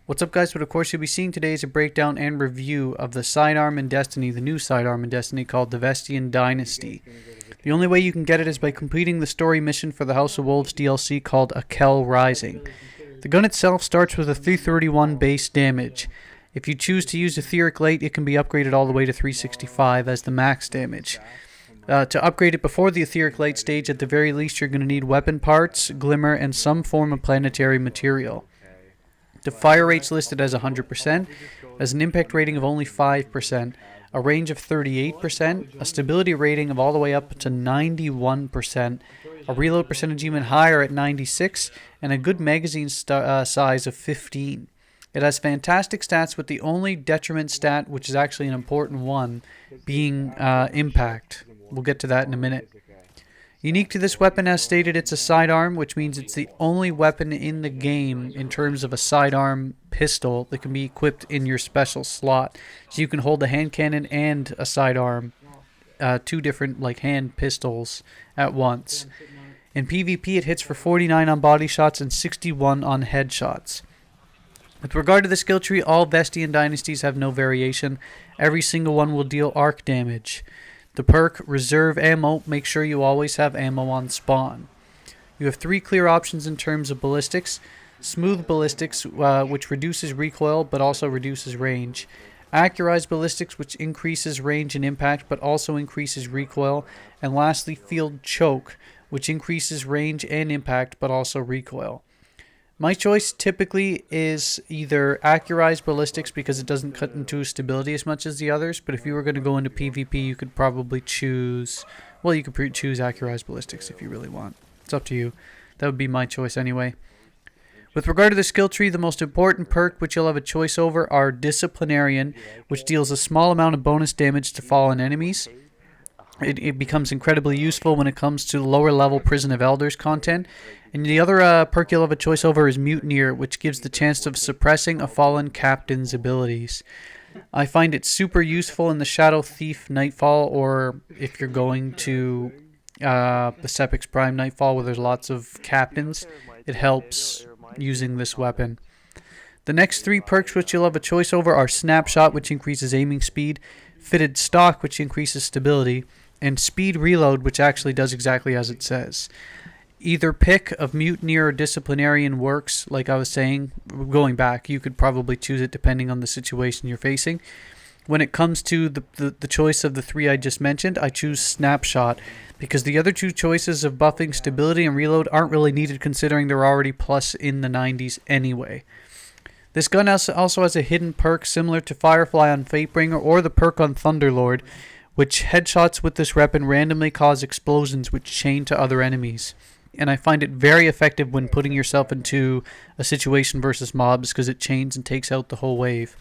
What's up, guys? What of course you'll be seeing today is a breakdown and review of the sidearm in Destiny, the new sidearm in Destiny called the Vestian Dynasty. The only way you can get it is by completing the story mission for the House of Wolves DLC called Akel Rising. The gun itself starts with a 331 base damage. If you choose to use Etheric Light, it can be upgraded all the way to 365 as the max damage. To upgrade it before the Etheric Light stage, at the very least you're going to need weapon parts, glimmer, and some form of planetary material. The fire rate's listed as 100%, as an impact rating of only 5%, a range of 38%, a stability rating of all the way up to 91%, a reload percentage even higher at 96%, and a good magazine size of 15. It has fantastic stats, with the only detriment stat, which is actually an important one, being impact. We'll get to that in a minute. Unique to this weapon, as stated, it's a sidearm, which means it's the only weapon in the game in terms of a sidearm pistol that can be equipped in your special slot. So you can hold a hand cannon and a sidearm, two different hand pistols at once. In PvP, it hits for 49 on body shots and 61 on headshots. With regard to the skill tree, all Vestian Dynasties have no variation. Every single one will deal arc damage. The perk, Reserve Ammo, make sure you always have ammo on spawn. You have three clear options in terms of ballistics. Smooth ballistics, which reduces recoil but also reduces range. Accurized ballistics, which increases range and impact but also increases recoil. And lastly, Field Choke, which increases range and impact but also recoil. My choice typically is either Accurized ballistics because it doesn't cut into stability as much as the others, but if you were going to go into PvP, you could probably choose, well, you could choose Accurized ballistics if you really want. It's up to you. That would be my choice anyway. With regard to the skill tree, the most important perk which you'll have a choice over are Disciplinarian, which deals a small amount of bonus damage to fallen enemies. It becomes incredibly useful when it comes to lower level Prison of Elders content. And the other perk you'll have a choice over is Mutineer, which gives the chance of suppressing a fallen captain's abilities. I find it super useful in the Shadow Thief Nightfall, or if you're going to the Sepix Prime Nightfall where there's lots of captains, it helps using this weapon. The next three perks which you'll have a choice over are Snapshot, which increases aiming speed, Fitted Stock, which increases stability, and Speed Reload, which actually does exactly as it says. Either pick of Mutineer or Disciplinarian works. Like I was saying, going back, you could probably choose it depending on the situation you're facing. When it comes to the choice of the three I just mentioned, I choose Snapshot, because the other two choices of buffing stability and reload aren't really needed, considering they're already plus in the 90s anyway. This gun also has a hidden perk similar to Firefly on Fatebringer or the perk on Thunderlord, which headshots with this weapon randomly cause explosions which chain to other enemies. And I find it very effective when putting yourself into a situation versus mobs, because it chains and takes out the whole wave.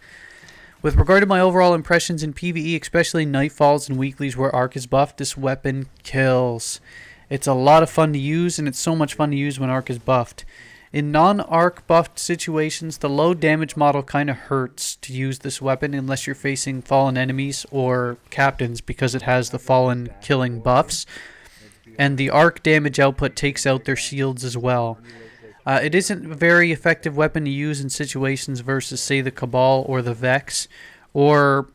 With regard to my overall impressions in PvE, especially Nightfalls and Weeklies where Arc is buffed, this weapon kills. It's a lot of fun to use, and it's so much fun to use when Arc is buffed. In non-Arc buffed situations, the low damage model kind of hurts to use this weapon unless you're facing fallen enemies or captains, because it has the fallen killing buffs. And the arc damage output takes out their shields as well. It isn't a very effective weapon to use in situations versus, say, the Cabal or the Vex, or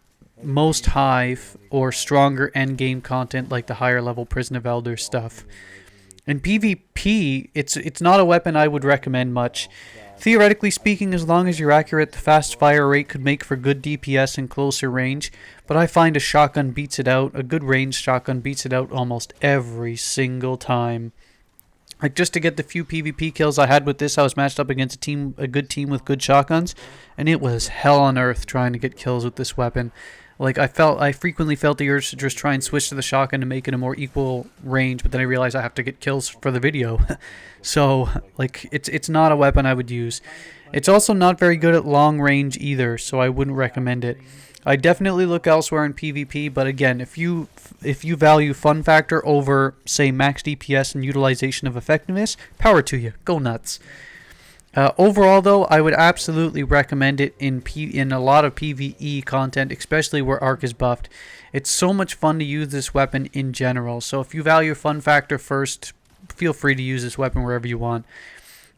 most Hive or stronger endgame content like the higher level Prison of Elders stuff. In PvP, it's not a weapon I would recommend much. Theoretically speaking, as long as you're accurate, the fast fire rate could make for good DPS in closer range, but I find a shotgun beats it out. A good ranged shotgun beats it out almost every single time. Like, just to get the few PvP kills I had with this, I was matched up against a good team with good shotguns, and it was hell on earth trying to get kills with this weapon. Like, I frequently felt the urge to just try and switch to the shotgun to make it a more equal range, but then I realized I have to get kills for the video. So, like, it's not a weapon I would use. It's also not very good at long range either, so I wouldn't recommend it. I definitely look elsewhere in PvP, but again, if you value fun factor over, say, max DPS and utilization of effectiveness, power to you. Go nuts. Overall, though, I would absolutely recommend it in a lot of PvE content, especially where Arc is buffed. It's so much fun to use this weapon in general, so if you value fun factor first, feel free to use this weapon wherever you want.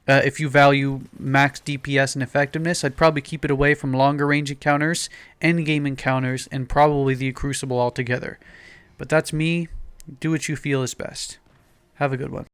If you value max DPS and effectiveness, I'd probably keep it away from longer range encounters, endgame encounters, and probably the Crucible altogether. But that's me. Do what you feel is best. Have a good one.